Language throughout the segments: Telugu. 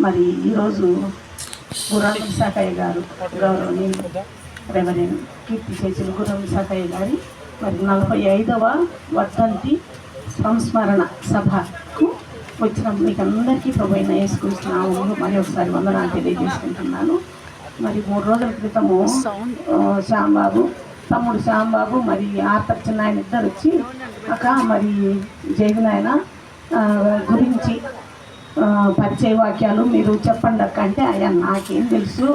మరి ఈరోజు గుర్రం విశాఖయ్య గారు గౌరవనీయులు రెవరెండ్ కీర్తి చేసిన గుర్రం విశాఖయ్య గారి మరి 45వ వర్ధంతి సంస్మరణ సభకు వచ్చిన మీకు అందరికీ ప్రభువైన యేసుక్రీస్తు నామములో మరి ఒకసారి వందనాలు తెలియజేసుకుంటున్నాను. మరి 3 రోజుల క్రితము శ్యాంబాబు తమ్ముడు శ్యాంబాబు మరి ఆర్తర్చిన ఆయన ఇద్దరు వచ్చి అక్క మరి జైవినాయన గురించి పరిచయ వాక్యాలు మీరు చెప్పండి అక్క అంటే అయ్యా నాకేం తెలుసు,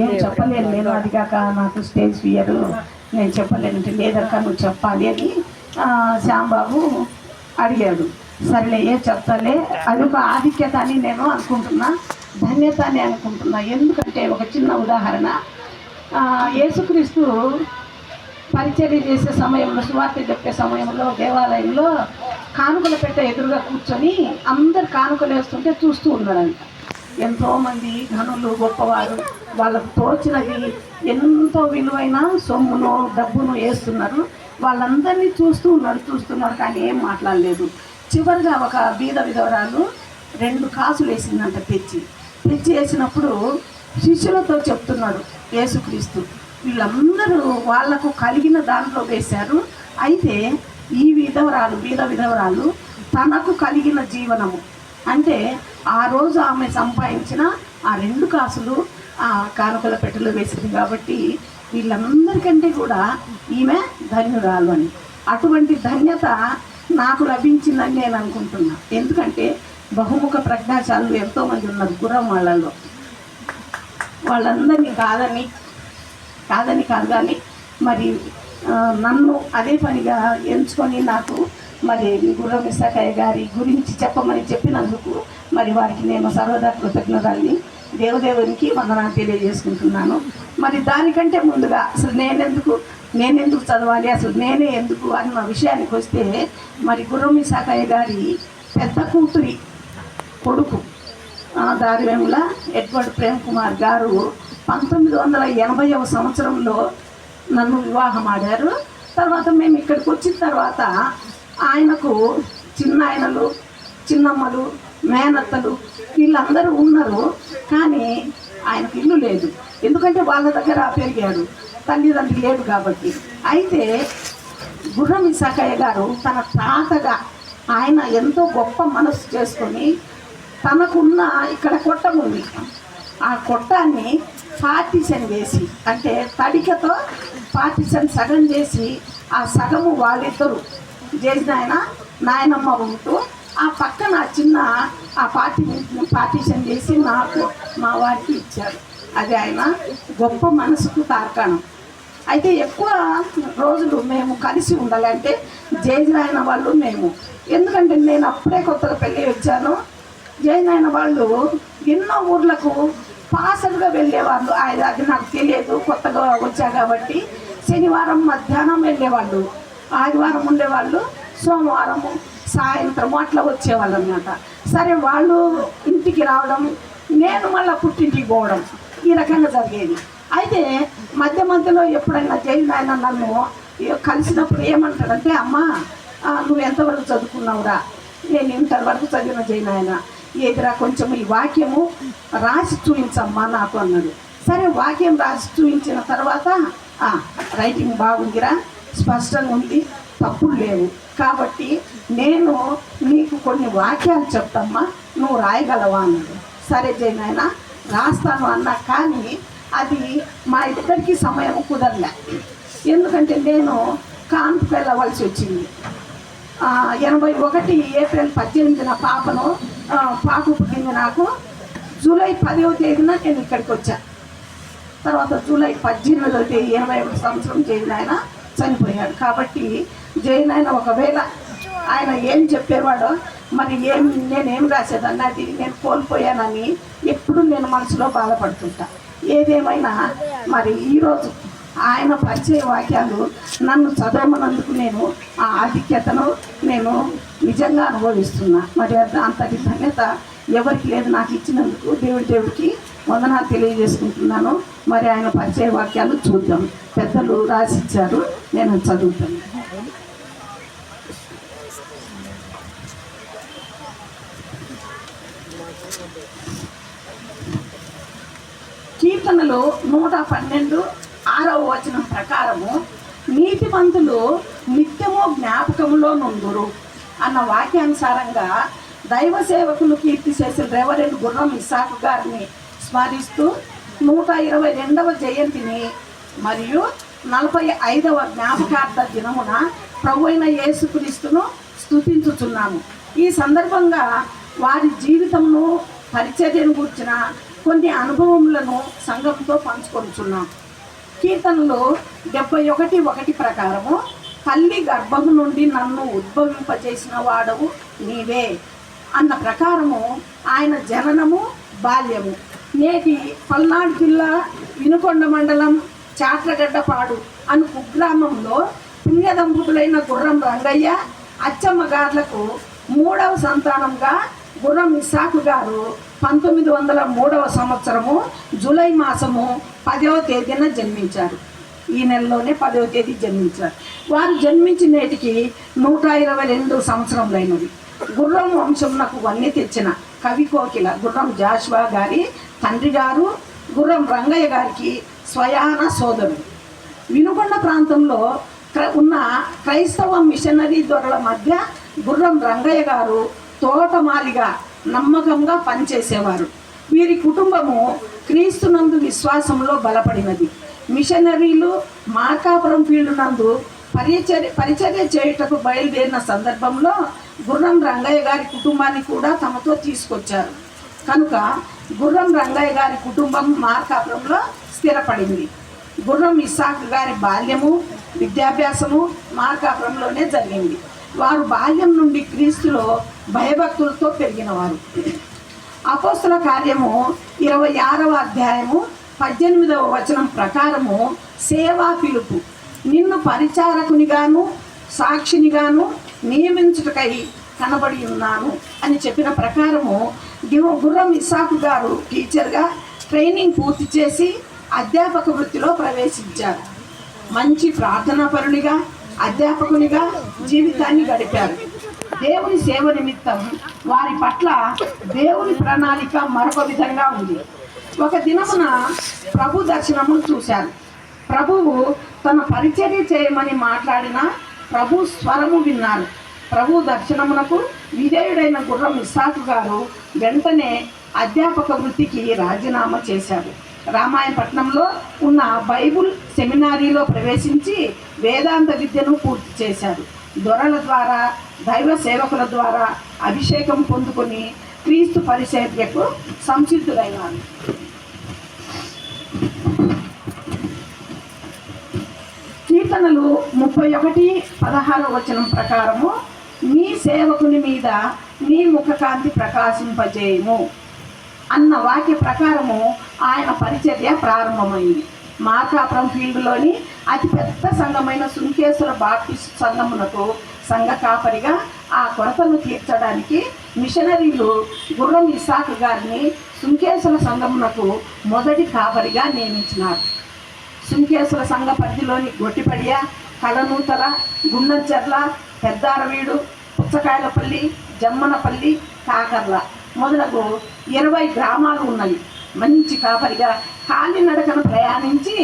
ఏం చెప్పలేను నేను, అది కాక నాకు స్టేజ్ ఫియర్, నేను చెప్పలేనంటే లేదక్క నువ్వు చెప్పాలి అని శ్యాంబాబు అడిగాడు. సరేలే ఏం చెప్తాలే, అది ఒక ఆధిక్యత అని నేను అనుకుంటున్నా, ధన్యత అని అనుకుంటున్నా. ఎందుకంటే ఒక చిన్న ఉదాహరణ, యేసుక్రీస్తు పరిచర్య చేసే సమయంలో సువార్త చెప్పే సమయంలో దేవాలయంలో కానుకల పెట్టె ఎదురుగా కూర్చొని అందరు కానుకలు వేస్తుంటే చూస్తూ ఉన్నాడంట. ఎంతోమంది ధనులు గొప్పవారు వాళ్ళకు తోచినది ఎంతో విలువైన సొమ్మును డబ్బును వేస్తున్నారు. వాళ్ళందరినీ చూస్తున్నారు కానీ ఏం మాట్లాడలేదు. చివరిగా ఒక బీద విధవరాలు 2 కాసులు వేసిందంట. తెచ్చి వేసినప్పుడు శిష్యులతో చెప్తున్నాడు యేసుక్రీస్తు, వీళ్ళందరూ వాళ్లకు కలిగిన దాంట్లో వేశారు, అయితే ఈ బీద విధవరాలు తనకు కలిగిన జీవనము అంటే ఆ రోజు ఆమె సంపాదించిన ఆ 2 కాసులు ఆ కానుకల పెట్టెలో వేసింది కాబట్టి వీళ్ళందరికంటే కూడా ఈమె ధన్యురాలు అని. అటువంటి ధన్యత నాకు లభించిందని నేను అనుకుంటున్నా. ఎందుకంటే బహుముఖ ప్రజ్ఞాశాలు ఎంతోమంది ఉన్నారు గుర్రం వాళ్ళలో, వాళ్ళందరినీ కాదు కానీ మరి నన్ను అదే పనిగా ఎంచుకొని నాకు మరి గుర్రం విశాఖయ్య గారి గురించి చెప్పమని చెప్పినందుకు మరి వారికి నేను సర్వదా కృతజ్ఞతల్ని దేవదేవునికి వందనాలు తెలియజేసుకుంటున్నాను. మరి దానికంటే ముందుగా అసలు నేనెందుకు చదవాలి, అసలు నేనే ఎందుకు అన్న విషయానికి వస్తే, మరి గుర్రం విశాఖయ్య గారి పెద్ద కూతురి కొడుకు దారివేముల ఎడ్వర్డ్ ప్రేమ్ కుమార్ గారు 1980వ సంవత్సరంలో నన్ను వివాహం ఆడారు. తర్వాత మేము ఇక్కడికి వచ్చిన తర్వాత ఆయనకు చిన్నాయనలు, చిన్నమ్మలు, మేనత్తలు వీళ్ళందరూ ఉన్నారు, కానీ ఆయనకు ఇల్లు లేదు. ఎందుకంటే వాళ్ళ దగ్గర పెరిగాడు, తల్లిదండ్రులు లేడు కాబట్టి. అయితే గుర్రం విశాఖయ్య గారు తన తాతగా ఆయన ఎంతో గొప్ప మనసు చేసుకొని తనకున్న ఇక్కడ కొట్టం ఉంది, ఆ కొట్టాన్ని పార్టీషన్ వేసి, అంటే తడికతో పార్టీషన్ సగం చేసి ఆ సగము వాళ్ళిద్దరు చేసిన ఆయన నాయనమ్మ ఉంటూ ఆ పక్కన చిన్న ఆ పార్టీషన్ చేసి నాకు మా వారికి ఇచ్చారు. అది ఆయన గొప్ప మనసుకు తార్కాణం. అయితే ఎక్కువ రోజులు మేము కలిసి ఉండాలంటే జయనాయన వాళ్ళు మేము, ఎందుకంటే నేను అప్పుడే కొత్తగా పెళ్ళి వచ్చాను. జయనాయన వాళ్ళు ఎన్నో ఊర్లకు పాసలుగా వెళ్ళేవాళ్ళు, అది నాకు తెలియదు, కొత్తగా వచ్చా కాబట్టి. శనివారం మధ్యాహ్నం వెళ్ళేవాళ్ళు, ఆదివారం ఉండేవాళ్ళు, సోమవారము సాయంత్రం అట్లా వచ్చేవాళ్ళు అన్నమాట. సరే వాళ్ళు ఇంటికి రావడం, నేను మళ్ళీ పుట్టింటికి పోవడం, ఈ రకంగా జరిగేది. అయితే మధ్యలో ఎప్పుడైనా జైనాయన నన్ను కలిసినప్పుడు ఏమంటాడంటే, అమ్మ నువ్వు ఎంతవరకు చదువుకున్నావురా? నేను ఇంతవరకు చదివిన జైనాయన, ఏదిరా కొంచెం ఈ వాక్యము రాసి చూపించమ్మా నాకు అన్నాడు. సరే వాక్యం రాసి చూపించిన తర్వాత రైటింగ్ బాగుందిరా, స్పష్టంగా ఉంది, తప్పులు లేవు, కాబట్టి నేను నీకు కొన్ని వాక్యాలు చెప్తామ్మా, నువ్వు రాయగలవా అన్నాడు. సరే జైనాయన రాస్తాను అన్నా, కానీ అది మా ఇద్దరికి సమయం కుదరలే. ఎందుకంటే నేను కాన్పుకి వెళ్ళవలసి వచ్చింది. 81 ఏప్రిల్ 18న పాపు పుట్టింది నాకు. జూలై 10వ తేదీన నేను ఇక్కడికి వచ్చా. తర్వాత జూలై 18వ తేదీ 81 సంవత్సరం జైనాయన చనిపోయాడు. కాబట్టి జైనాయన ఒకవేళ ఆయన ఏం చెప్పేవాడో మరి నేనేం రాసేదాన్ని, అది నేను కోల్పోయానని ఎప్పుడు నేను మనసులో బాధపడుతుంటా. ఏదేమైనా మరి ఈరోజు ఆయన పరిచయ వాక్యాలు నన్ను చదవమన్నందుకు నేను ఆ ఆధిక్యతను నేను నిజంగా అనుభవిస్తున్నా. మరి అంతటి ధన్యత ఎవరికి లేదు, నాకు ఇచ్చినందుకు దేవుడికి వందనాలు తెలియజేసుకుంటున్నాను. మరి ఆయన పరిచయ వాక్యాలు చూద్దాం. పెద్దలు రాసిచ్చారు, నేను చదువుతాను. కీర్తనలు 112:6 ప్రకారము నీతిమంతులు నిత్యము జ్ఞాపకములో నుందురు అన్న వాక్యానుసారంగా దైవ సేవకులు కీర్తి చేసిన రెవరెండ్ గుర్రం ఇస్సాకు గారిని స్మరిస్తూ 122వ జయంతిని మరియు 45వ జ్ఞాపకార్థ దినమున ప్రభు అయిన యేసుక్రీస్తును స్తుతించుచున్నాము. ఈ సందర్భంగా వారి జీవితమును పరిచర్యను గురించిన కొన్ని అనుభవములను సంఘంతో పంచుకొనుచున్నాం. కీర్తనలు 71:1 ప్రకారము తల్లి గర్భము నుండి నన్ను ఉద్భవింపజేసిన వాడవు నీవే అన్న ప్రకారము ఆయన జననము బాల్యము. నేటి పల్నాడు జిల్లా వినుకొండ మండలం చాట్లగడ్డపాడు అను కుగ్రామంలో పుణ్యదంపతులైన గుర్రం రంగయ్య అచ్చమ్మ గార్లకు 3వ సంతానంగా గుర్రం ఇస్సాకు గారు 1903వ సంవత్సరము జూలై మాసము 10వ తేదీన జన్మించారు. ఈ నెలలోనే 10వ తేదీ జన్మించారు. వారు జన్మించి నేటికి 122 సంవత్సరములైనవి. గుర్రం వంశమునకు వన్నె తెచ్చిన కవి కోకిల గుర్రం జాషువా గారి తండ్రి గారు గుర్రం రంగయ్య గారికి స్వయాన సోదరుడు. వినుకొండ ప్రాంతంలో ఉన్న క్రైస్తవ మిషనరీ దొరల మధ్య గుర్రం రంగయ్య గారు తోటమాలిగా నమ్మకంగా పనిచేసేవారు. వీరి కుటుంబము క్రీస్తునందు విశ్వాసంలో బలపడినది. మిషనరీలు మార్కాపురం ఫీల్డ్ నందు పరిచర్య చేయుటకు బయలుదేరిన సందర్భంలో గుర్రం రంగయ్య గారి కుటుంబాన్ని కూడా తమతో తీసుకొచ్చారు. కనుక గుర్రం రంగయ్య గారి కుటుంబం మార్కాపురంలో స్థిరపడింది. గుర్రం ఇస్సాకు గారి బాల్యము విద్యాభ్యాసము మార్కాపురంలోనే జరిగింది. వారు బాల్యం నుండి క్రీస్తులో భయభక్తులతో పెరిగినవారు. అపోస్తల కార్యము 26వ అధ్యాయము 18వ వచనం ప్రకారము సేవా పిలుపు నిన్ను పరిచారకునిగాను సాక్షినిగాను నియమించుటకై కనబడి ఉన్నాను అని చెప్పిన ప్రకారము గుర్రం ఇస్సాకు గారు టీచర్గా ట్రైనింగ్ పూర్తి చేసి అధ్యాపక వృత్తిలో ప్రవేశించారు. మంచి ప్రార్థనాపరునిగా అధ్యాపకునిగా జీవితాన్ని గడిపారు. దేవుని సేవ నిమిత్తం వారి పట్ల దేవుని ప్రణాళిక మరొక విధంగా ఉంది. ఒక దినమున ప్రభు దర్శనమును చూశారు. ప్రభువు తన పరిచర్య చేయమని మాట్లాడిన ప్రభు స్వరము విన్నారు. ప్రభు దర్శనమునకు విధేయుడైన గుర్రం ఇస్సాకు గారు వెంటనే అధ్యాపక వృత్తికి రాజీనామా చేశారు. రామాయపట్నంలో ఉన్న బైబుల్ సెమినారీలో ప్రవేశించి వేదాంత విద్యను పూర్తి చేశారు. దొరల ద్వారా దైవ సేవకుల ద్వారా అభిషేకం పొందుకొని క్రీస్తు పరిచర్యకు సంసిద్ధులైనారు. కీర్తనలు 31:16 వచనం ప్రకారము నీ సేవకుని మీద నీ ముఖకాంతి ప్రకాశింపజేయము అన్న వాక్య ప్రకారము ఆయన పరిచర్య ప్రారంభమైంది. మార్కాపురం ఫీల్డ్లోని అతిపెద్ద సంఘమైన సుంకేశ్వర బాప్టిస్ట్ సంఘమునకు సంఘ కాపరిగా ఆ కొరతను తీర్చడానికి మిషనరీలు గుర్రం ఇస్సాకు గారిని సుంకేశ్వర సంఘమునకు మొదటి కాపరిగా నియమించినారు. సుంకేశ్వర సంఘ పరిధిలోని గొట్టిపడియ, కలనూతల, గుండంచెర్ల, పెద్దారవీడు, పుచ్చకాయలపల్లి, జమ్మనపల్లి, కాకర్ల మొదలగు 20 గ్రామాలు ఉన్నవి. మంచి కాపరిగా కాలినడకను ప్రయాణించి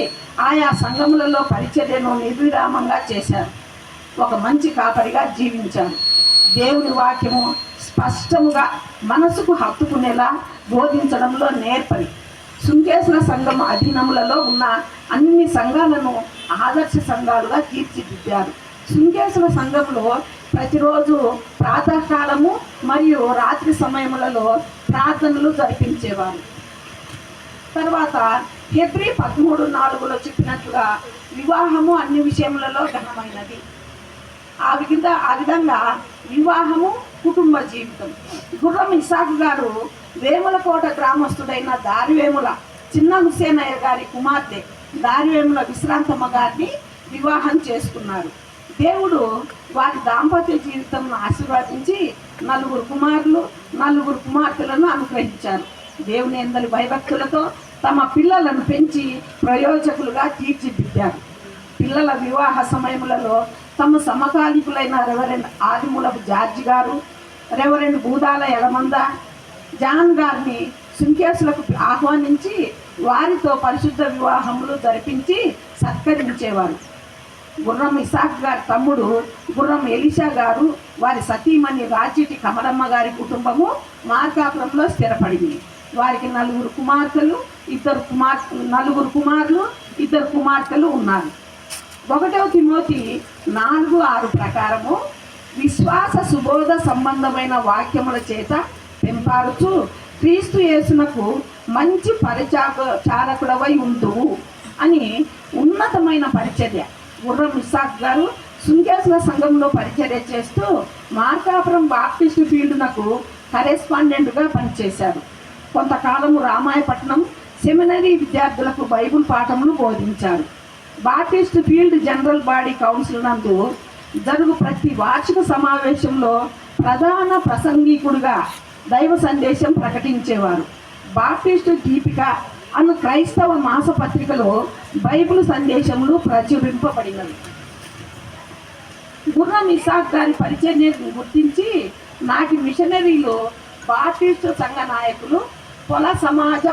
ఆయా సంఘములలో పరిచర్యను నిర్విరామంగా చేశారు. ఒక మంచి కాపరిగా జీవించారు. దేవుని వాక్యము స్పష్టముగా మనసుకు హత్తుకునేలా బోధించడంలో నేర్పరి. సుంకేశ్వర సంఘం అధీనములలో ఉన్న అన్ని సంఘాలను ఆదర్శ సంఘాలుగా తీర్చిదిద్దారు. సుంకేశ్వర సంఘంలో ప్రతిరోజు ప్రాతకాలము మరియు రాత్రి సమయములలో ప్రార్థనలు జరిపించేవారు. తర్వాత హెబ్రీ 13:4 చెప్పినట్లుగా వివాహము అన్ని విషయములలో ఘనమైనది. ఆ విధంగా వివాహము కుటుంబ జీవితం. గుర్రం ఇస్సాకు గారు వేములకోట గ్రామస్తుడైన దారివేముల చిన్న హుసేనయ్య గారి కుమార్తె దారివేముల విశ్రాంతమ్మ గారిని వివాహం చేసుకున్నారు. దేవుడు వారి దాంపత్య జీవితంను ఆశీర్వదించి 4 కుమారులు 4 కుమార్తెలను అనుగ్రహించారు. దేవుని యందలి భయభక్తులతో తమ పిల్లలను పెంచి ప్రయోజకులుగా తీర్చిదిద్దారు. పిల్లల వివాహ సమయములలో తమ సమకాలీకులైన రెవరెండ్ ఆదిమూలపు జార్జి గారు, రెవరెండ్ బూదాల ఎలమంద, జాన్ గారిని సుంకేసులకు ఆహ్వానించి వారితో పరిశుద్ధ వివాహములు జరిపించి సత్కరించేవారు. గుర్రం ఇసాక్ గారి తమ్ముడు గుర్రం ఎలీషా గారు, వారి సతీమణి రాజ్యటి కమలమ్మ గారి కుటుంబము మార్కాపురంలో స్థిరపడింది. వారికి నలుగురు కుమారులు, ఇద్దరు కుమార్తెలు ఉన్నారు. 1 తిమోతి 4:6 ప్రకారము విశ్వాస సుబోధ సంబంధమైన వాక్యముల చేత పెంపాడుచు క్రీస్తు యేసునకు మంచి పరిచారకుడవై ఉంటువు అని ఉన్నతమైన పరిచర్య. గుర్రం ఇసాక్ గారు సుంకేసుల సంఘంలో పరిచర్య చేస్తూ మార్కాపురం బాప్టిస్టు ఫీల్డ్నకు కరెస్పాండెంట్గా పనిచేశారు. కొంతకాలము రామాయపట్నం సెమినరీ విద్యార్థులకు బైబుల్ పాఠములు బోధించారు. Baptist field general body council నందు జరుగు ప్రతి వార్షిక సమావేశంలో ప్రధాన ప్రసంగికుడుగా దైవ సందేశం ప్రకటించేవారు. బాప్టిస్టు దీపిక అను క్రైస్తవ మాసపత్రికలో బైబిల్ సందేశములు ప్రచురింపబడినవి. గుర్రం ఇసాక్ గారి పరిచర్యను గుర్తించి నాటి మిషనరీలు బాప్టిస్టు సంఘ నాయకులు పొల సమాజ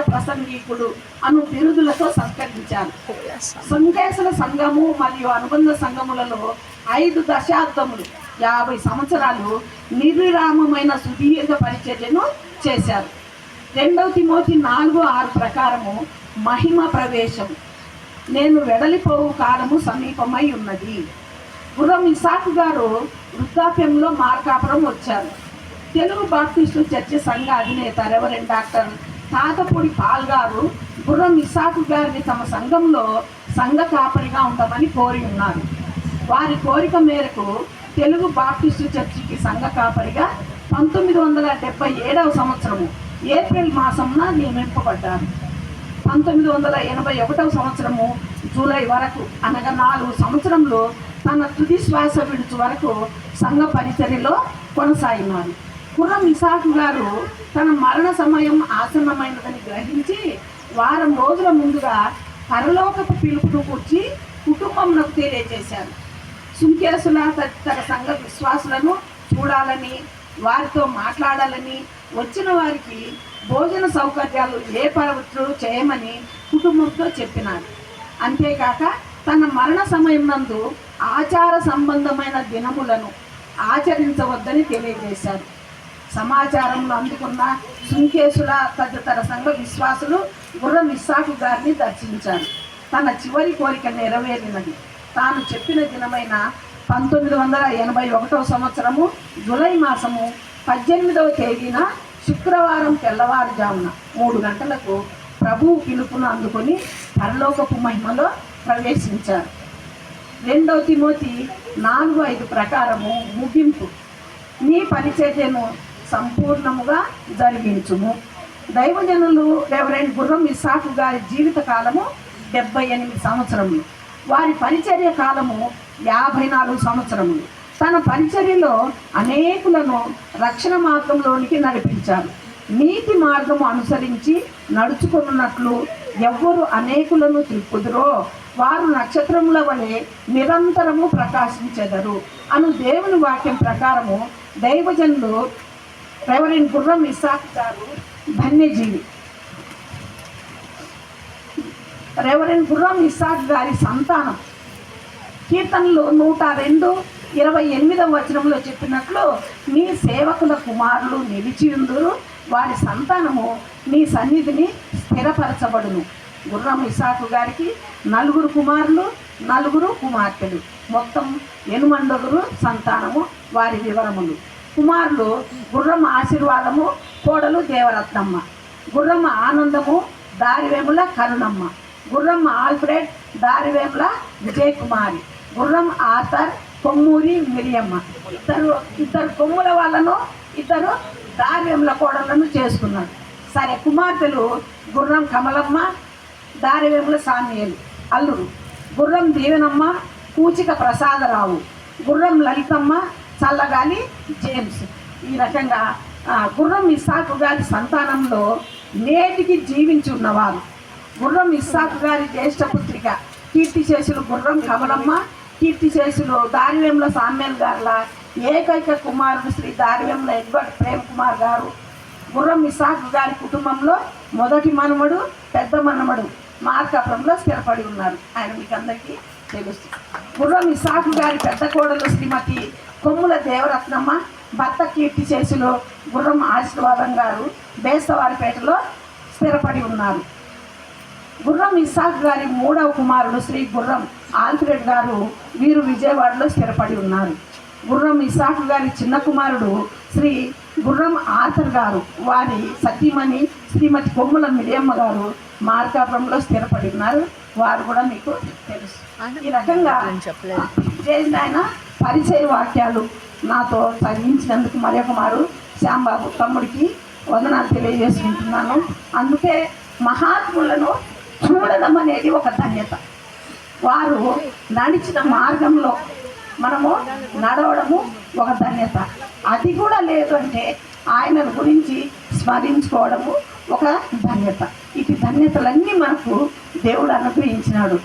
ప్రసంగికుడు అను బిరుదులతో సత్కరించారు. సుంకేసుల సంఘము మరియు అనుబంధ సంఘములలో 5 దశాబ్దములు 50 సంవత్సరాలు నిర్విరామమైన సుదీర్ఘ పరిచర్యను చేశారు. 2 తిమోతి 4:6 ప్రకారము మహిమ ప్రవేశం, నేను వెడలిపోవు కాలము సమీపమై ఉన్నది. గుర్రం ఇసాక్ గారు వృద్ధాప్యంలో మార్కాపురం వచ్చారు. తెలుగు బాప్టిస్టు చర్చి సంఘ అధినేత రెవరెండ్ డాక్టర్ తాతపూడి పాల్ గారు గుర్రం ఇసాక్ గారిని తమ సంఘంలో సంఘ కాపరిగా ఉండమని కోరి ఉన్నారు. వారి కోరిక మేరకు తెలుగు బాప్టిస్టు చర్చికి సంఘ కాపరిగా 1977 సంవత్సరము ఏప్రిల్ మాసంన నియమింపబడ్డారు. 1981 సంవత్సరము జూలై వరకు అనగా 4 సంవత్సరంలో తన తుది శ్వాస విడుచు వరకు సంఘ పరిచర్యలో కొనసాగినారు. గుర్రం ఇసాక్ గారు తన మరణ సమయం ఆసన్నమైనదని గ్రహించి వారం రోజుల ముందుగా పరలోకపు పిలుపును కూర్చి కుటుంబంలో తెలియజేశారు. సుంకేసుల తదితర సంఘ విశ్వాసులను చూడాలని, వారితో మాట్లాడాలని, వచ్చిన వారికి భోజన సౌకర్యాలు ఏర్పాట్లు చేయమని కుటుంబంతో చెప్పినారు. అంతేకాక తన మరణ సమయం నందు ఆచార సంబంధమైన దినములను ఆచరించవద్దని తెలియజేశారు. సమాచారంలో అందుకున్న సుంకేసుల తదితర సంఘ విశ్వాసులు గుర్రం ఇసాక్ గారిని దర్శించారు. తన చివరి కోరిక నెరవేరినది. తాను చెప్పిన దినమైన 1981 సంవత్సరము జూలై మాసము 18వ తేదీన శుక్రవారం తెల్లవారుజామున 3 గంటలకు ప్రభువు పిలుపును అందుకొని పరలోకపు మహిమలో ప్రవేశించారు. 2 తిమోతి 4:5 ప్రకారము ముగింపు, నీ పరిచర్యను సంపూర్ణముగా జరిగించుము. దైవజనులు రెవరెండ్ గుర్రం ఇసాక్ గారి జీవిత కాలము 78 సంవత్సరములు. వారి పరిచర్య కాలము 54 సంవత్సరములు. తన పరిచర్యలో అనేకులను రక్షణ మార్గంలోనికి నడిపించారు. నీతి మార్గము అనుసరించి నడుచుకున్నట్లు ఎవ్వరు అనేకులను త్రిప్పుదురో వారు నక్షత్రముల వలె నిరంతరము ప్రకాశించెదరు అను దేవుని వాక్యం ప్రకారము దైవజనులు రెవరెండ్ గుర్రం ఇసాక్ గారు ధన్యజీవి. రెవరెండ్ గుర్రం ఇసాక్ గారి సంతానం కీర్తనలు 102:28 వచనంలో చెప్పినట్లు నీ సేవకుల కుమారులు నిలిచియుందురు, వారి సంతానము నీ సన్నిధిని స్థిరపరచబడును. గుర్రం ఇసాకు గారికి 4 కుమారులు 4 కుమార్తెలు, మొత్తం 8 సంతానము. వారి వివరములు: కుమారులు గుర్రం ఆశీర్వాదము, కోడలు దేవరత్నమ్మ; గుర్రం ఆనందము, దారివేముల కరుణమ్మ; గుర్రం ఆల్ఫ్రెడ్, దారివేముల విజయకుమారి; గుర్రం ఆర్థర్, కొమ్మూరి మిరియమ్మ. ఇద్దరు కొమ్ముల వాళ్ళను, 2 దారివేముల కోడలను చేసుకున్నారు. సరే, కుమార్తెలు గుర్రం కమలమ్మ, దారివేముల సామ్యేలు అల్లుడు; గుర్రం దీవెనమ్మ, కూచిక ప్రసాదరావు; గుర్రం లలితమ్మ, చల్లగాలి జేమ్స్. ఈ రకంగా గుర్రం ఇసాకు గారి సంతానంలో నేటికి జీవించి ఉన్నవారు. గుర్రం ఇసాకు గారి జ్యేష్ఠ పుత్రిక కీర్తిశేషులు గుర్రం కమలమ్మ, కీర్తిశేషులు దారివేముల సామ్యేల్ గారుల ఏకైక కుమారుడు శ్రీ దారివెంల ఎడ్వర్డ్ ప్రేమ్ కుమార్ గారు గుర్రం ఇసాకు గారి కుటుంబంలో మొదటి మనమడు, పెద్ద మనమడు మార్కాపురంలో స్థిరపడి ఉన్నారు. ఆయన మీకు అందరికీ తెలుసు. గుర్రం ఇసాకు గారి పెద్ద కోడలు శ్రీమతి కొమ్ముల దేవరత్నమ్మ, భర్త కీర్తి చేసులో గుర్రం ఆశీర్వాదం గారు బేస్తవారిపేటలో స్థిరపడి ఉన్నారు. గుర్రం ఇసాక్ గారి మూడవ కుమారుడు శ్రీ గుర్రం ఆల్ఫ్రెడ్ గారు వీరు విజయవాడలో స్థిరపడి ఉన్నారు. గుర్రం ఇసాక్ గారి చిన్న కుమారుడు శ్రీ గుర్రం ఆర్థర్ గారు వారి సతీమణి శ్రీమతి కొమ్ముల మిరియమ్మ గారు మార్కాపురంలో స్థిరపడి ఉన్నారు. వారు కూడా మీకు తెలుసు. ఈ రకంగా చేసిన ఆయన పరిచయ వాక్యాలు నాతో చదివించినందుకు మరొక మారు శ్యాంబాబు తమ్ముడికి వందనాలు తెలియజేసుకుంటున్నాను. అందుకే మహాత్ములను చూడడం అనేది ఒక ధన్యత. వారు నడిచిన మార్గంలో మనము నడవడము ఒక ధన్యత. అది కూడా లేదు అంటే ఆయన గురించి స్మరించుకోవడము ఒక ధన్యత. ఇటు ధన్యతలన్నీ మనకు దేవుడు అనుగ్రహించినాడు.